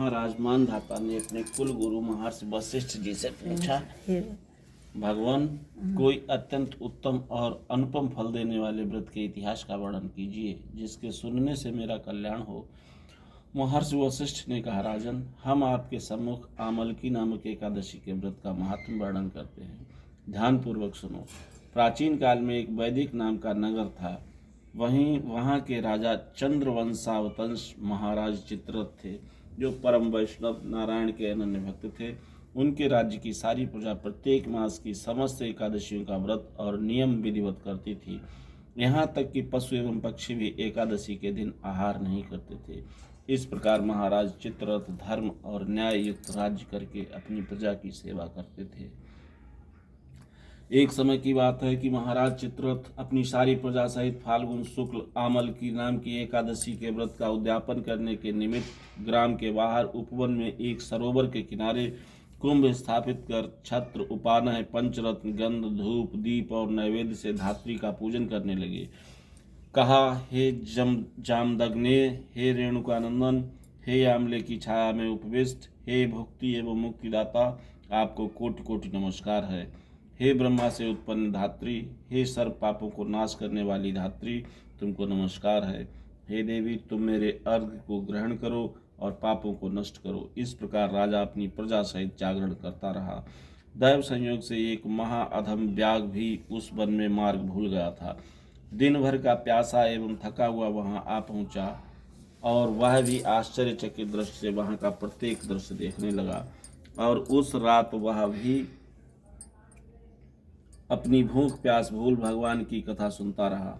महाराज मानधाता ने अपने कुल गुरु महर्षि वशिष्ठ जी से पूछा, भगवान, कोई अत्यंत उत्तम और अनुपम फल देने वाले व्रत के इतिहास का वर्णन कीजिए जिसके सुनने से मेरा कल्याण हो। महर्षि वशिष्ठ ने कहा, राजन, हम आपके सम्मुख आमलकी नामक एकादशी के व्रत का महात्म वर्णन करते हैं। ध्यानपूर्वक सुनो। प्राचीन काल में एक वैदिक नाम का नगर था। वहाँ के राजा चंद्रवंशावतंश महाराज चित्ररथ थे, जो परम वैष्णव नारायण के अनन्य भक्त थे। उनके राज्य की सारी प्रजा प्रत्येक मास की समस्त एकादशियों का व्रत और नियम विधिवत करती थी। यहाँ तक कि पशु एवं पक्षी भी एकादशी के दिन आहार नहीं करते थे। इस प्रकार महाराज चित्ररथ धर्म और न्याय युक्त राज्य करके अपनी प्रजा की सेवा करते थे। एक समय की बात है कि महाराज चित्ररथ अपनी सारी प्रजा सहित फाल्गुन शुक्ल आमलकी नाम की एकादशी के व्रत का उद्यापन करने के निमित्त ग्राम के बाहर उपवन में एक सरोवर के किनारे कुंभ स्थापित कर छत्र उपानह पंचरत्न गंध धूप दीप और नैवेद्य से धात्री का पूजन करने लगे। कहा, हे जामदग्ने, हे रेणुकानंदन, हे आमले की छाया में उपविष्ट, हे भुक्ति एवं मुक्तिदाता, आपको कोटि कोटि नमस्कार है। हे ब्रह्मा से उत्पन्न धात्री, हे सर्व पापों को नाश करने वाली धात्री, तुमको नमस्कार है। हे देवी, तुम मेरे अर्घ्य को ग्रहण करो और पापों को नष्ट करो। इस प्रकार राजा अपनी प्रजा सहित जागरण करता रहा। दैव संयोग से एक महाअधम व्याघ्र भी उस वन में मार्ग भूल गया था। दिन भर का प्यासा एवं थका हुआ वहां आ पहुंचा और वह भी आश्चर्यचकित दृष्टि से वहां का प्रत्येक दृश्य देखने लगा। और उस रात वह भी अपनी भूख प्यास भूल भगवान की कथा सुनता रहा।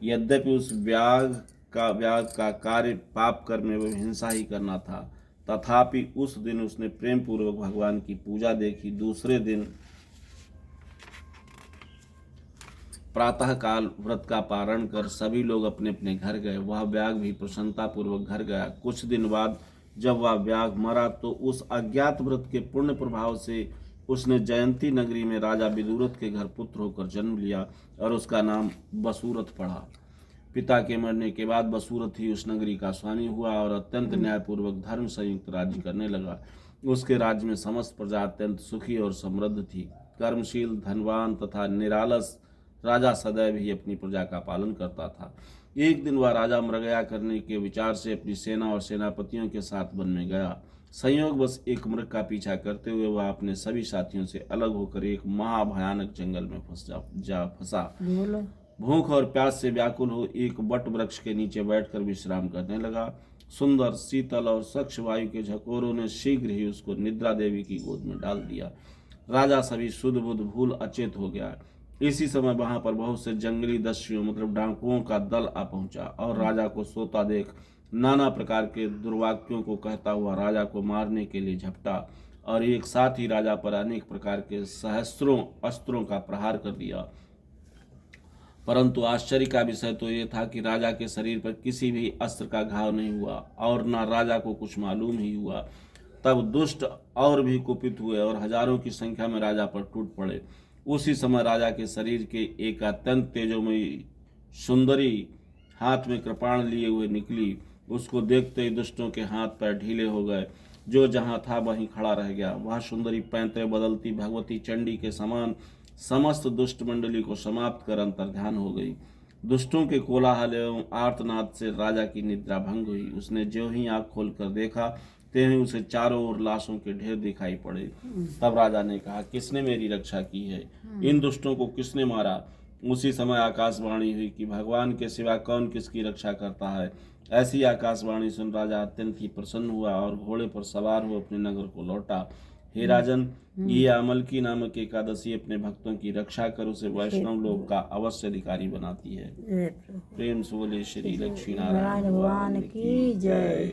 यद्यपि उस व्याघ्र का कार्य पाप कर्म एवं हिंसा ही करना था, तथापि उस दिन उसने प्रेम पूर्वक भगवान की पूजा देखी। दूसरे दिन प्रातः काल व्रत का पारण कर सभी लोग अपने अपने घर गए। वह व्याघ्र भी प्रसन्नता पूर्वक घर गया। कुछ दिन बाद जब वह व्याघ्र मरा तो उस अज्ञात व्रत के पुण्य प्रभाव से उसने जयंती नगरी में राजा विदुरथ के घर पुत्र होकर जन्म लिया और उसका नाम बसूरथ पड़ा। पिता के मरने के बाद बसूरथ ही उस नगरी का स्वामी हुआ और अत्यंत न्यायपूर्वक धर्म संयुक्त राज्य करने लगा। उसके राज्य में समस्त प्रजा अत्यंत सुखी और समृद्ध थी। कर्मशील, धनवान तथा निरालस राजा सदैव ही अपनी प्रजा का पालन करता था। एक दिन वह राजा मृगया करने के विचार से अपनी सेना और सेनापतियों के साथ वन में गया। संयोग बस एक मृग का पीछा करते हुए वह अपने सभी साथियों से अलग होकर एक महाभयानक जंगल में फंसा। भूख और प्यास से व्याकुल हो एक वट वृक्ष के नीचे बैठकर विश्राम करने लगा। सुंदर, शीतल और स्वच्छ वायु के झकोरों ने शीघ्र ही उसको निद्रा देवी की गोद में डाल दिया। राजा सभी सुध बुध भूल अचेत हो गया। इसी समय वहां पर बहुत से जंगली दस्युओं मतलब डाकुओं का दल आ पहुंचा और राजा को सोता देख नाना प्रकार के दुर्वाक्यों को कहता हुआ राजा को मारने के लिए झपटा और एक साथ ही राजा पर अनेक प्रकार के सहस्त्रों अस्त्रों का प्रहार कर दिया। परंतु आश्चर्य का विषय तो ये था कि राजा के शरीर पर किसी भी अस्त्र का घाव नहीं हुआ और न राजा को कुछ मालूम ही हुआ। तब दुष्ट और भी कुपित हुए और हजारों की संख्या में राजा पर टूट पड़े। उसी समय राजा के शरीर के एक अत्यंत तेजोमयी सुंदरी हाथ में कृपाण लिए हुए निकली। उसको देखते ही दुष्टों के हाथ पैर ढीले हो गए। जो जहां था वहीं खड़ा रह गया। वह सुंदरी पैंतरे बदलती भगवती चंडी के समान समस्त दुष्ट मंडली को समाप्त कर अंतर्ध्यान हो गई। दुष्टों के कोलाहल एवं आर्तनाद से राजा की निद्रा भंग हुई। उसने ज्यों ही आंख खोलकर देखा त्यों ही उसे चारों ओर लाशों के ढेर दिखाई पड़े। तब राजा ने कहा, किसने मेरी रक्षा की है? इन दुष्टों को किसने मारा? उसी समय आकाशवाणी हुई कि भगवान के सिवा कौन किसकी रक्षा करता है। ऐसी आकाशवाणी सुन राजा अत्यंत ही प्रसन्न हुआ और घोड़े पर सवार हो अपने नगर को लौटा। हे राजन, ये आमलकी नामक एकादशी अपने भक्तों की रक्षा कर उसे वैष्णव लोक का अवश्य अधिकारी बनाती है। प्रेम से बोले श्री लक्ष्मी नारायण भगवान की जय।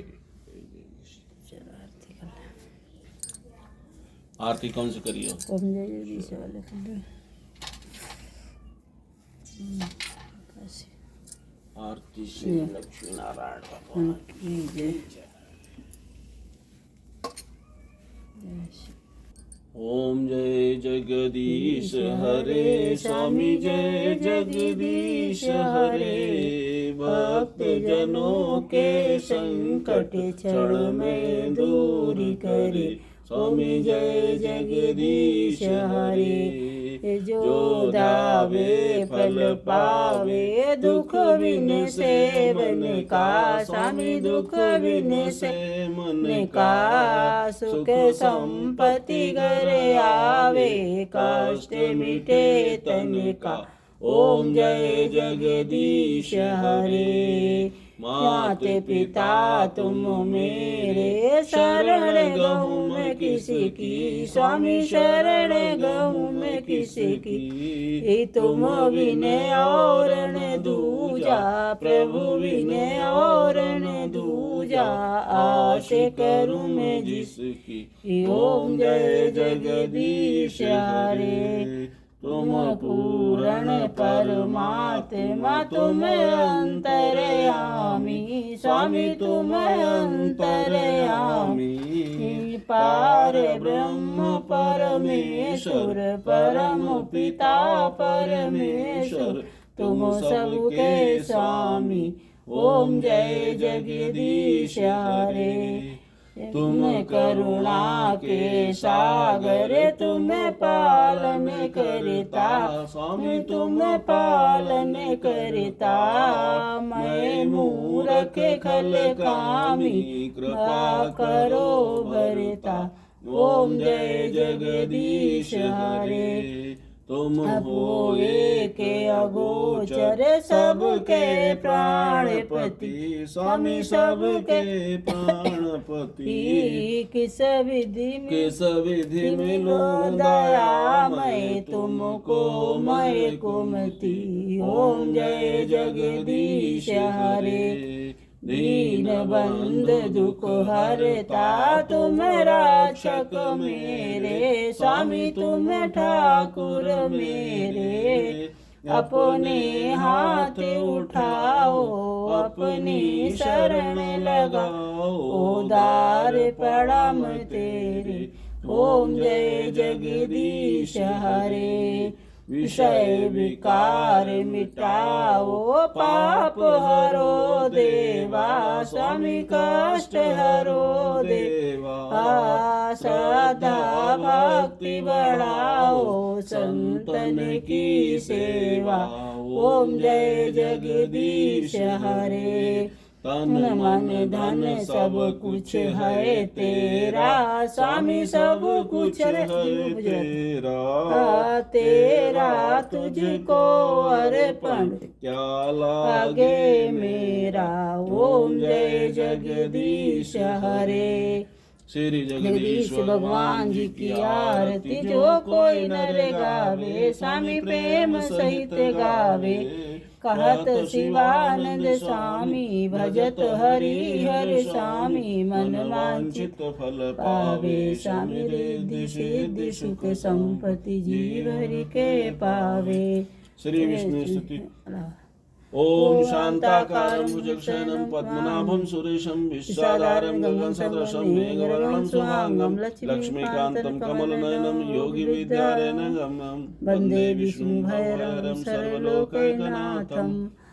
आरती कौन से करिए? आरती श्री लक्ष्मी नारायण भगवान की जय। ओम जय जगदीश हरे, स्वामी जय जगदीश हरे। भक्त जनों के संकट क्षण में दूर करे, स्वामी जय जगदीश हरे। जो धावे फल पावे, दुख बिन सेवन का, स्वामी दुख बिन सेवन का। सुख संपत्ति घर आवे, कष्ट मिटे तन का। ओम जय जगदीश हरे। माते पिता तुम मेरे, शरण गहूँ मैं किसी की, स्वामी शरण गहूँ मैं किसी की। तुम बिन और न दूजा, प्रभु बिन और न दूजा, आस करूँ मैं जिसकी। ओम जय जगदीश हरे। तुम पूर्ण परमात्मा, तुम अंतर्यामी, स्वामी तुम अंतर्यामी। पार ब्रह्म परमेश्वर, परम पिता परमेश्वर, तुम सबके स्वामी। ओम जय जगदीश हरे। तुम करुणा के सागर, तुम पालन करता, स्वामी तुम पालन करता। मैं मूर्ख खल कामी, कृपा करो भरता। ओम जय जगदीश हरे। तुम हो एक अगोचर, सबके प्राणपति, स्वामी सबके प्राणपति। किस विधि मिलो दया, मैं तुमको मैं कुमति। ओम जय जगदीश हरे। दीन बंद दुख हरता, तुम रक्षक मेरे, स्वामी तुम ठाकुर मेरे। अपने हाथ उठाओ, अपनी शरण लगाओ, उदार प्रणाम तेरे। ओम जय जगदीश हरे। विषय विकार मिटाओ, पाप हरो देवा, स्वामी कष्ट हरो देवा। श्रद्धा भक्ति बढ़ाओ, संतन की सेवा। ओम जय जगदीश हरे। तन मन धन सब कुछ है तेरा, स्वामी सब कुछ है तेरा। तेरा तुझको अर्पण, क्या लागे मेरा। ओम जय जगदीश हरे। श्री जगदीश भगवान जी की आरती जो कोई नर गावे, स्वामी प्रेम सहित गावे। कहत शिवानंद स्वामी, भजत हरि हर स्वामी। मन वांछित फल पावे, स्वामी रिद्धि सिद्धि सुख संपत्ति, जीव हरि के पावे। श्री विष्णु स्तुति। ओम शांताकारं भुजगशयनं पद्मनाभं सुरेशं, विश्वाधारं गगनसदृशं मेघवर्णं शुभांगं, लक्ष्मीकान्तं कमलनयनं योगिविद्यारण्यगम्यं, वन्दे विष्णुभैरवं सर्वलोकैकनाथं।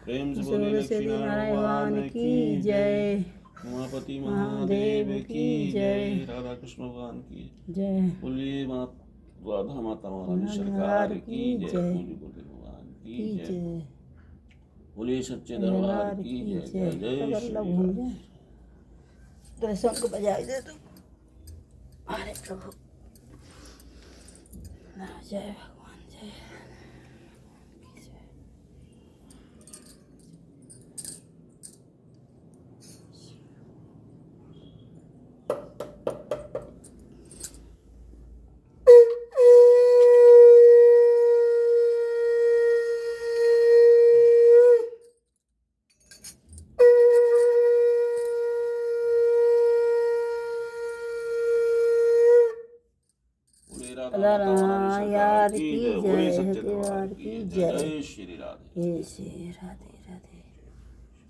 प्रेम से बोले लक्ष्मी नारायण भगवान की जय, उमापति महादेव की जय, राधा कृष्ण भगवान की जय। बोलिए राधा माता महारानी सरकार की जय, भगवान की जय। बोलिए सच्चे दरबार की जय। जय श्री राम। शंख बजाई दे तू। अरे प्रभु जय भगवान जय। यार की जय, यार की जय। जय श्री राधे।